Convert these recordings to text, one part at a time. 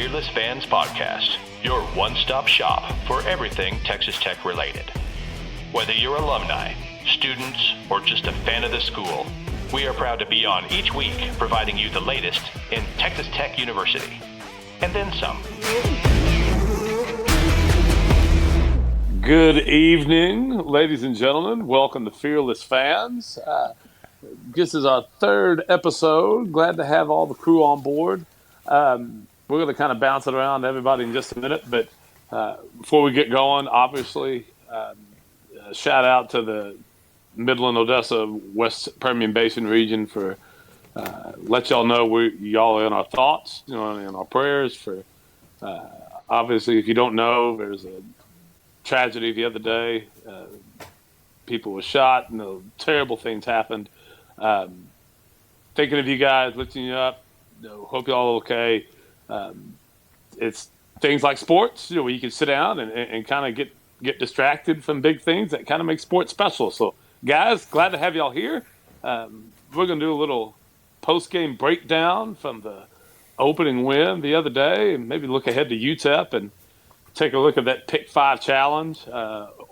Fearless Fans Podcast, your one-stop shop for everything Texas Tech related. Whether you're alumni, students, or just a fan of the school, we are proud to be on each week providing you the latest in Texas Tech University. And then some. Good evening, ladies and gentlemen. Welcome to Fearless Fans. This is our third episode. Glad to have all the crew on board. We're going to kind of bounce it around to everybody in just a minute. But before we get going, obviously, shout out to the Midland, Odessa, West Permian Basin region for let y'all know y'all are in our thoughts, in our prayers. For obviously, if you don't know, there's a tragedy the other day. People were shot. Terrible things happened. Thinking of you guys, lifting you up. Hope y'all are okay. It's things like sports, where you can sit down and kind of get distracted from big things that kind of make sports special. So, guys, glad to have y'all here. We're going to do a little post-game breakdown from the opening win the other day, and maybe look ahead to UTEP and take a look at that Pick 5 challenge.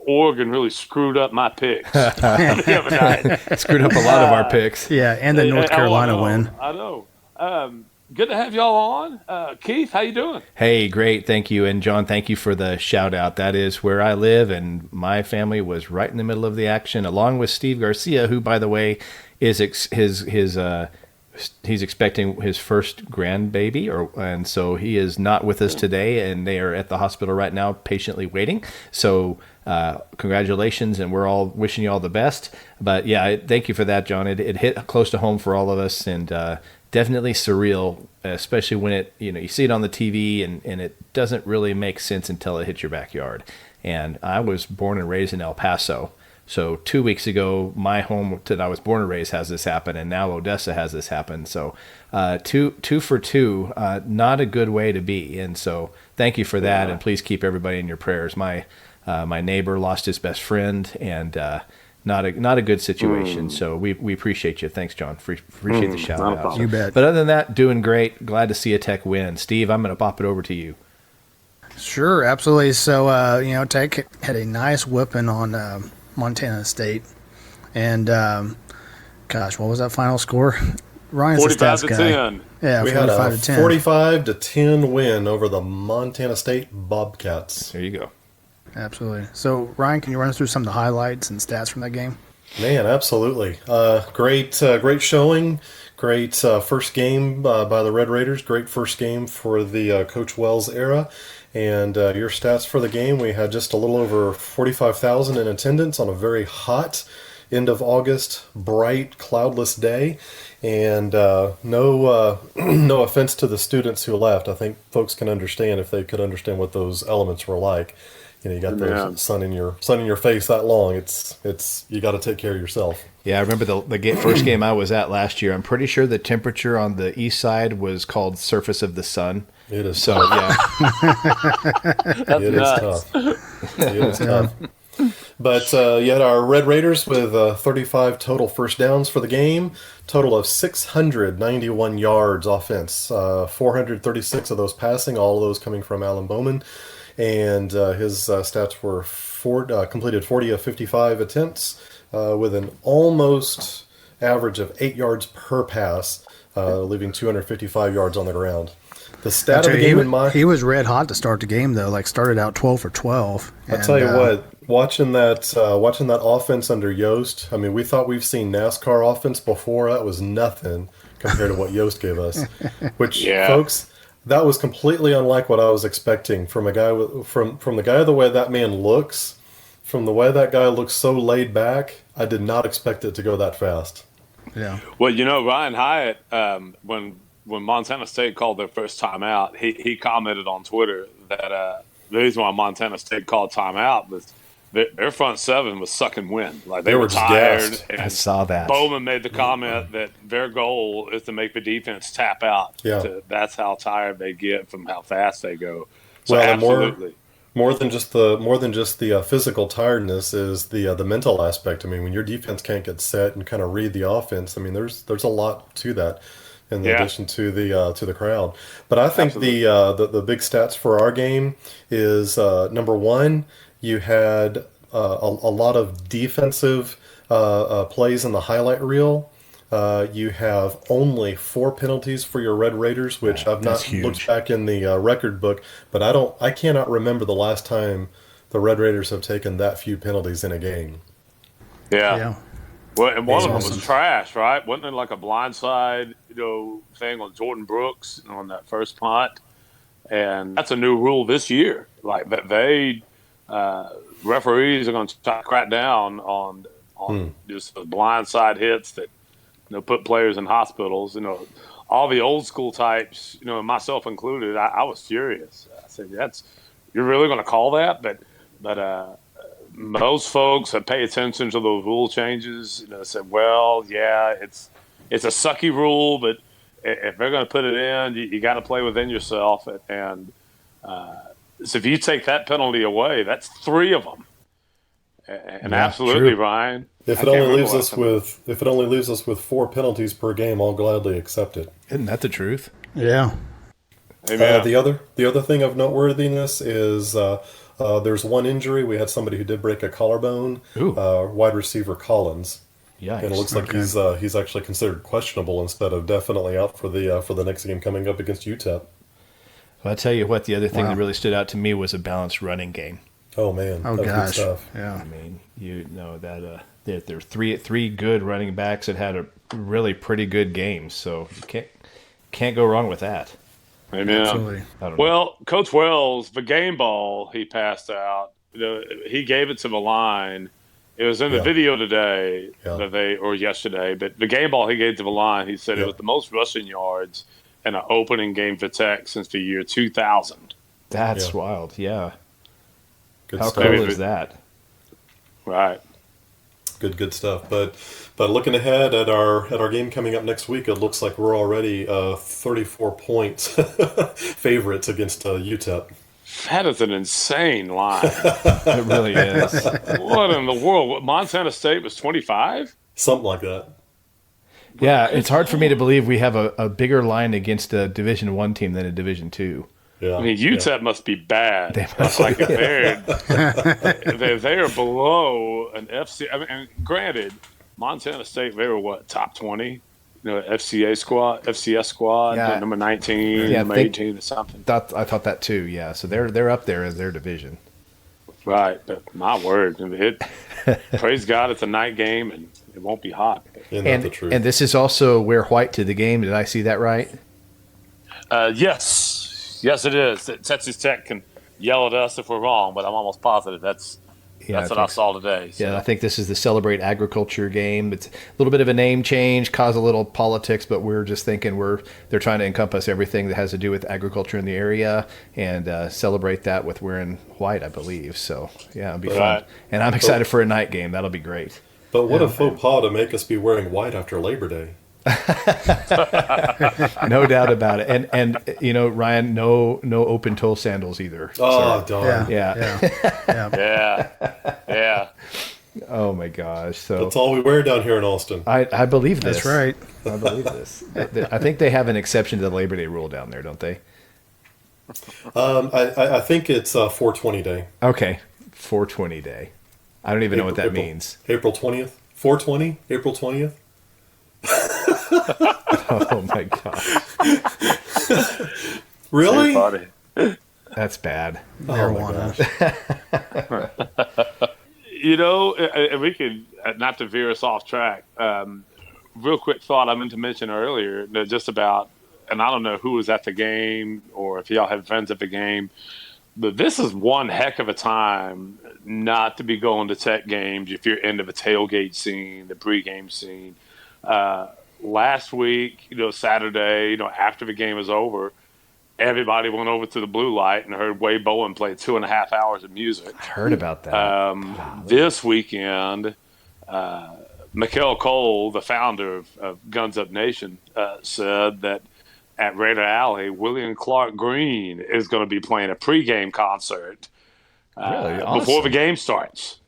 Oregon really screwed up my picks the other night. Screwed up a lot of our picks. Yeah, and the North Carolina win. I know. Good to have y'all on. Keith, how you doing? Hey, great. Thank you. And John, thank you for the shout out. That is where I live, and my family was right in the middle of the action, along with Steve Garcia, who, by the way, is he's expecting his first grandbaby, and so he is not with us today, and they are at the hospital right now patiently waiting. So congratulations, and we're all wishing you all the best. But yeah, thank you for that, John. It hit close to home for all of us, and definitely surreal, especially when you see it on the TV, and it doesn't really make sense until it hits your backyard. And I was born and raised in El Paso. So 2 weeks ago, my home that I was born and raised has this happen, and now Odessa has this happen. So two for two, not a good way to be. And so thank you for that, and please keep everybody in your prayers. My neighbor lost his best friend, and not a good situation. So we appreciate you. Thanks, John. Appreciate the shout out. You bet. But other than that, doing great. Glad to see a Tech win. Steve, I'm going to pop it over to you. Sure, absolutely. So Tech had a nice whipping on Montana State, and what was that final score? Ryan's 45 the to stats guy. 10. Yeah, we had 45 a to 10. 45 to 10 win over the Montana State Bobcats. There you go. Absolutely. So, Ryan, can you run us through some of the highlights and stats from that game? Man, absolutely. Great showing. Great first game by the Red Raiders. Great first game for the Coach Wells era. And your stats for the game, we had just a little over 45,000 in attendance on a very hot end of August, bright, cloudless day. And no offense to the students who left. I think folks can understand if they could understand what those elements were like. You got the sun in your face that long. It's you got to take care of yourself. Yeah, I remember the first game I was at last year. I'm pretty sure the temperature on the east side was called Surface of the Sun. It is so tough. Yeah. It is tough. It is tough. But you had our Red Raiders with 35 total first downs for the game, total of 691 yards offense, 436 of those passing, all of those coming from Alan Bowman. And his stats were completed 40 of 55 attempts with an almost average of 8 yards per pass, leaving 255 yards on the ground. The stat of the game he was red hot to start the game, though. Started out 12 for 12. I'll tell you what, watching that offense under Yost, I mean, we thought we've seen NASCAR offense before. That was nothing compared to what Yost gave us. Which, folks, that was completely unlike what I was expecting from a guy from the guy, the way that man looks, from the way that guy looks so laid back. I did not expect it to go that fast. Yeah. Well, Ryan Hyatt, when Montana State called their first timeout, he commented on Twitter that the reason why Montana State called timeout was their front seven was sucking wind. They were tired. And I saw that. Bowman made the comment that their goal is to make the defense tap out. Yeah. That's how tired they get from how fast they go. So well, absolutely. More than just the physical tiredness is the mental aspect. I mean, when your defense can't get set and kind of read the offense, I mean, there's a lot to that. in Yeah. addition to the crowd. But I think the big stats for our game is number one, you had a lot of defensive plays in the highlight reel. You have only 4 penalties for your Red Raiders, which I've that's not looked huge. back in the record book, but I cannot remember the last time the Red Raiders have taken that few penalties in a game. Yeah. Yeah. Well, and one of them awesome. was trash, right? Wasn't it like a blindside, thing on Jordan Brooks on that first punt? And that's a new rule this year. Like that, referees are going to try to crack down on just the blindside hits that put players in hospitals. All the old school types, myself included. I was furious. I said, you're really going to call that?" But most folks that pay attention to those rule changes, said, "Well, yeah, it's a sucky rule, but if they're going to put it in, you got to play within yourself." And so if you take that penalty away, that's 3 of them. And Yeah, true. absolutely, Ryan. If it only leaves us with 4 penalties per game, I'll gladly accept it. Isn't that the truth? Yeah. The other thing of noteworthiness is there's one injury. We had somebody who did break a collarbone. Wide receiver Collins. Yeah, And it looks like he's actually considered questionable instead of definitely out for the next game coming up against UTEP. Well, I'll tell you what, the other thing that really stood out to me was a balanced running game. Oh man! Oh That's good gosh. stuff. Yeah. I mean, that there are three good running backs that had a really pretty good game, so you can't go wrong with that. Amen. Absolutely. I don't know. Well, Coach Wells, the game ball he passed out, he gave it to the line. It was in the video today or yesterday, but the game ball he gave to the line, he said it was the most rushing yards in an opening game for Tech since the year 2000. That's wild. Yeah. Good How stuff. cool is that? Right. Good stuff. But looking ahead at our game coming up next week, it looks like we're already 34 points favorites against UTEP. That is an insane line. It really is. What in the world? Montana State was 25? Something like that. Yeah, it's hard for me to believe we have a bigger line against a Division I team than a Division II. Yeah. I mean, UTEP must be bad. They must Like if they are below an FC. I mean, and granted, Montana State, they were what, top 20? FCS squad, Yeah. number 19, number 18 or something. I thought that too. Yeah, so they're up there in their division. Right, but my word, praise God, it's a night game and it won't be hot. Isn't that the truth? And this is also wear white to the game. Did I see that right? Yes, it is. Texas Tech can yell at us if we're wrong, but I'm almost positive that's what I saw today. So. Yeah, I think this is the Celebrate Agriculture game. It's a little bit of a name change, cause a little politics, but we're just thinking they're trying to encompass everything that has to do with agriculture in the area and celebrate that with wearing white, I believe. So, yeah, it'll be fun. And I'm excited for a night game. That'll be great. But what a faux pas to make us be wearing white after Labor Day. No doubt about it. And Ryan, no open toe sandals either. Oh, darn. Yeah. Oh my gosh. So That's all we wear down here in Austin. I believe this. That's right. I believe this. I think they have an exception to the Labor Day rule down there, don't they? I think it's 420 day. Okay. 420 day. I don't even know what that means. April 20th? 420? April 20th? Oh my gosh. Really? That's bad. Marijuana. And we could, not to veer us off track, real quick thought I meant to mention earlier, just about, and I don't know who was at the game or if y'all have friends at the game, but this is one heck of a time not to be going to Tech games if you're into the tailgate scene, the pregame scene. Last week, Saturday, after the game was over, everybody went over to the Blue Light and heard Wade Bowen play 2.5 hours of music. I heard about that. This weekend, Mikel Cole, the founder of Guns Up Nation, said that at Raider Alley, William Clark Green is going to be playing a pregame concert before the game starts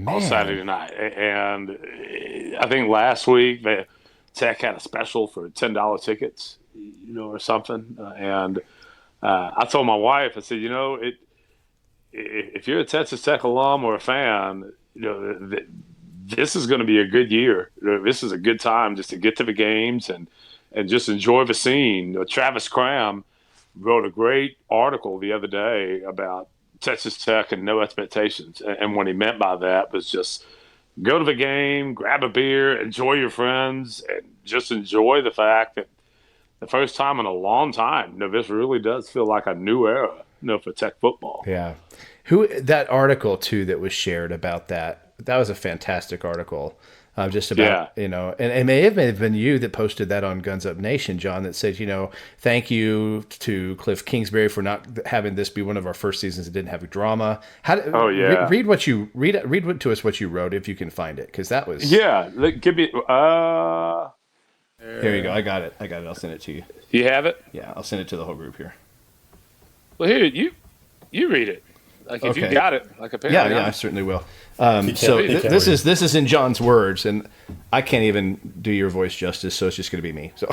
on Saturday night. And I think last week Tech had a special for $10 tickets, or something. And I told my wife, I said, if you're a Texas Tech alum or a fan, this is going to be a good year. This is a good time just to get to the games and just enjoy the scene. Travis Cram wrote a great article the other day about Texas Tech and no expectations. And what he meant by that was just go to the game, grab a beer, enjoy your friends, and just enjoy the fact that the first time in a long time, this really does feel like a new era, for Tech football. Yeah. That article too that was shared about that was a fantastic article. Just about, and it may have been you that posted that on Guns Up Nation, John, that said, thank you to Cliff Kingsbury for not having this be one of our first seasons that didn't have drama. Read to us what you wrote if you can find it, because that was give me Here you go. I got it. I'll send it to you. You have it? Yeah, I'll send it to the whole group here. Well, here you read it. Like if you got it, like apparently. Yeah, I certainly will. This is in John's words, and I can't even do your voice justice, so it's just going to be me. So,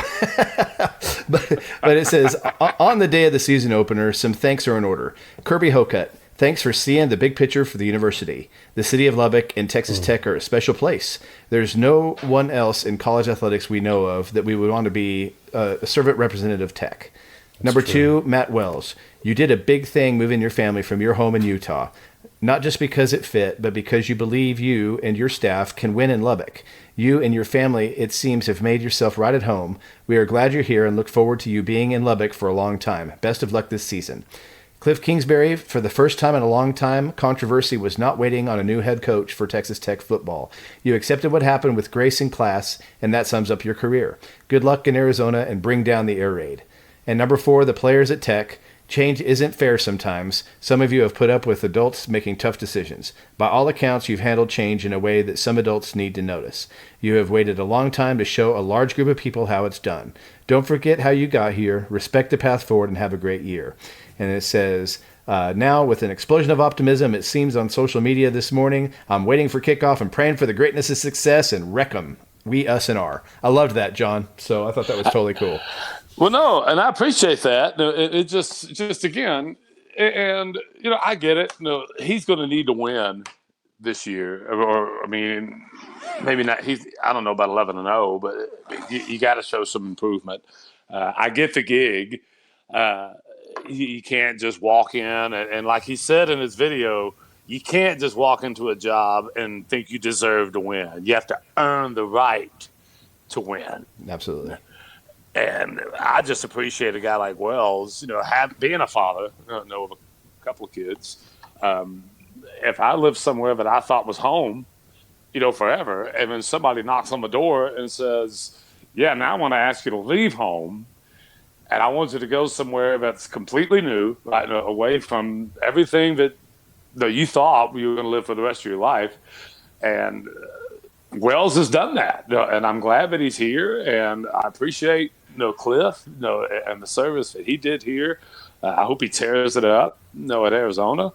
but it says on the day of the season opener, some thanks are in order. Kirby Hokut, thanks for seeing the big picture for the university. The city of Lubbock and Texas Tech are a special place. There's no one else in college athletics we know of that we would want to be a servant representative of Tech. Number two, Matt Wells. You did a big thing moving your family from your home in Utah, not just because it fit, but because you believe you and your staff can win in Lubbock. You and your family, it seems, have made yourself right at home. We are glad you're here and look forward to you being in Lubbock for a long time. Best of luck this season. Cliff Kingsbury, for the first time in a long time, controversy was not waiting on a new head coach for Texas Tech football. You accepted what happened with grace and class, and that sums up your career. Good luck in Arizona and bring down the air raid. And number four, the players at Tech. Change isn't fair sometimes. Some of you have put up with adults making tough decisions. By all accounts, you've handled change in a way that some adults need to notice. You have waited a long time to show a large group of people how it's done. Don't forget how you got here. Respect the path forward and have a great year. And it says, now with an explosion of optimism, it seems on social media this morning, I'm waiting for kickoff and praying for the greatness of success and wreck 'em. We, us, and our. I loved that, John. So I thought that was totally cool. Well, no, and I appreciate that. It just again, and I get it. He's going to need to win this year, or I mean, maybe not. I don't know about 11-0, but you got to show some improvement. I get the gig. You can't just walk in and like he said in his video, you can't just walk into a job and think you deserve to win. You have to earn the right to win. Absolutely. And I just appreciate a guy like Wells, being a father, of a couple of kids. If I lived somewhere that I thought was home, forever, and then somebody knocks on the door and says, yeah, now I want to ask you to leave home, and I want you to go somewhere that's completely new, right, away from everything that you thought you were going to live for the rest of your life. And Wells has done that, and I'm glad that he's here, and I appreciate Cliff, and the service that he did here. I hope he tears it up, at Arizona.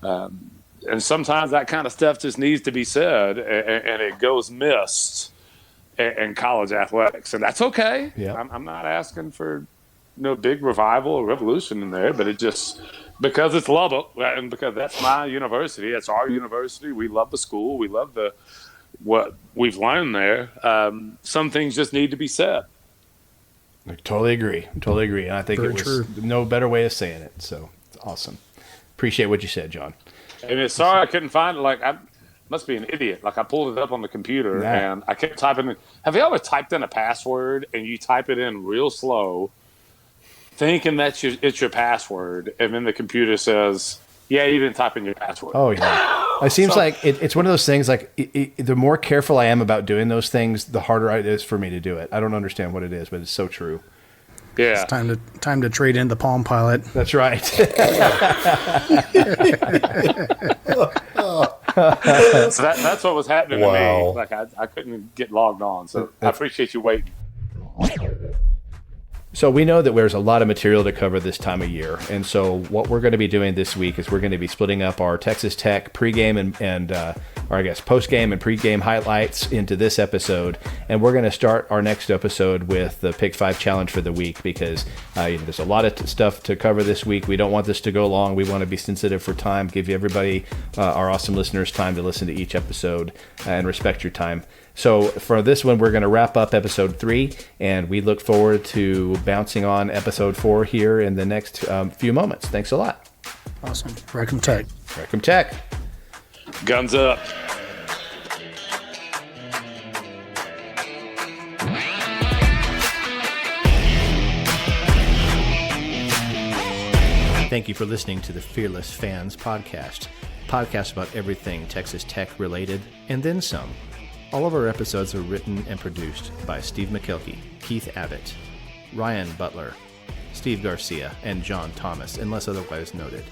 And sometimes that kind of stuff just needs to be said, and it goes missed in college athletics, and that's okay. Yeah. I'm not asking for big revival or revolution in there, but it just because it's Lubbock and because that's my university, that's our university. We love the school, we love what we've learned there. Some things just need to be said. I totally agree. And I think it was no better way of saying it. So it's awesome. Appreciate what you said, John. And sorry I couldn't find it. Like I must be an idiot. Like I pulled it up on the computer and I kept typing in. Have you ever typed in a password and you type it in real slow, thinking that it's your password, and then the computer says, yeah, you didn't type in your password. Oh, yeah. It seems like it's one of those things, like the more careful I am about doing those things, the harder it is for me to do it. I don't understand what it is, but it's so true. Yeah. It's time to trade in the Palm Pilot. That's right. So that's what was happening to me. Like I couldn't get logged on. So I appreciate you waiting. So we know that there's a lot of material to cover this time of year. And so what we're going to be doing this week is we're going to be splitting up our Texas Tech pregame or I guess postgame and pregame highlights into this episode. And we're going to start our next episode with the Pick 5 Challenge for the week because there's a lot of stuff to cover this week. We don't want this to go long. We want to be sensitive for time, give you everybody, our awesome listeners, time to listen to each episode and respect your time. So for this one, we're going to wrap up episode 3, and we look forward to bouncing on episode 4 here in the next few moments. Thanks a lot. Awesome. Recom Tech. Recom Tech. Guns up. Thank you for listening to the Fearless Fans podcast about everything Texas Tech related, and then some. All of our episodes are written and produced by Steve Makelki, Keith Abbott, Ryan Butler, Steve Garcia, and John Thomas, unless otherwise noted.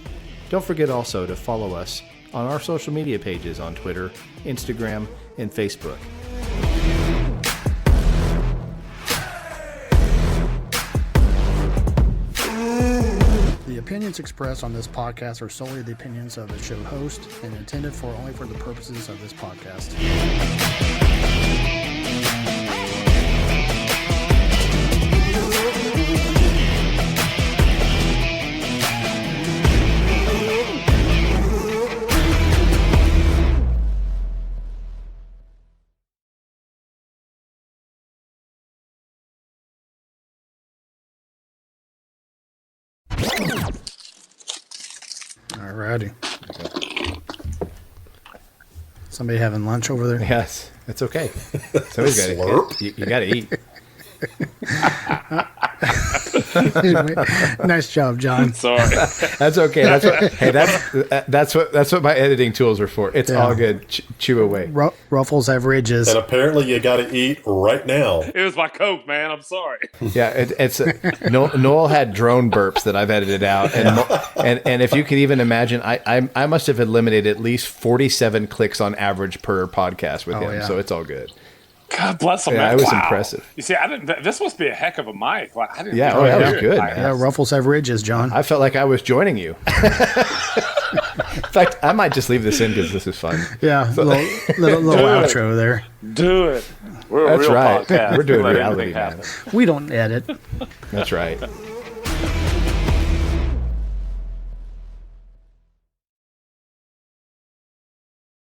Don't forget also to follow us on our social media pages on Twitter, Instagram, and Facebook. The opinions expressed on this podcast are solely the opinions of the show host and intended for only for the purposes of this podcast. Alrighty. Somebody having lunch over there? Yes, it's okay. Somebody's got to. You got to eat. Nice job, John. Sorry. That's okay. That's what my editing tools are for. It's all good. Chew away. Ruffles have ridges. And apparently you got to eat right now. It was my Coke, man. I'm sorry. Yeah, Noel had drone burps that I've edited out, and if you could even imagine, I must have eliminated at least 47 clicks on average per podcast with him, so it's all good. God bless him, Yeah, man. it was Wow. impressive. You see, I didn't. This must be a heck of a mic. Like, I didn't. Yeah, know that you was did good, it. man. Yeah, Ruffles have ridges, John. I felt like I was joining you. In fact, I might just leave this in because this is fun. Yeah, little outro there. Do it. We're a That's real right. podcast. We're doing Let reality, anything man. happen. We don't edit. That's right.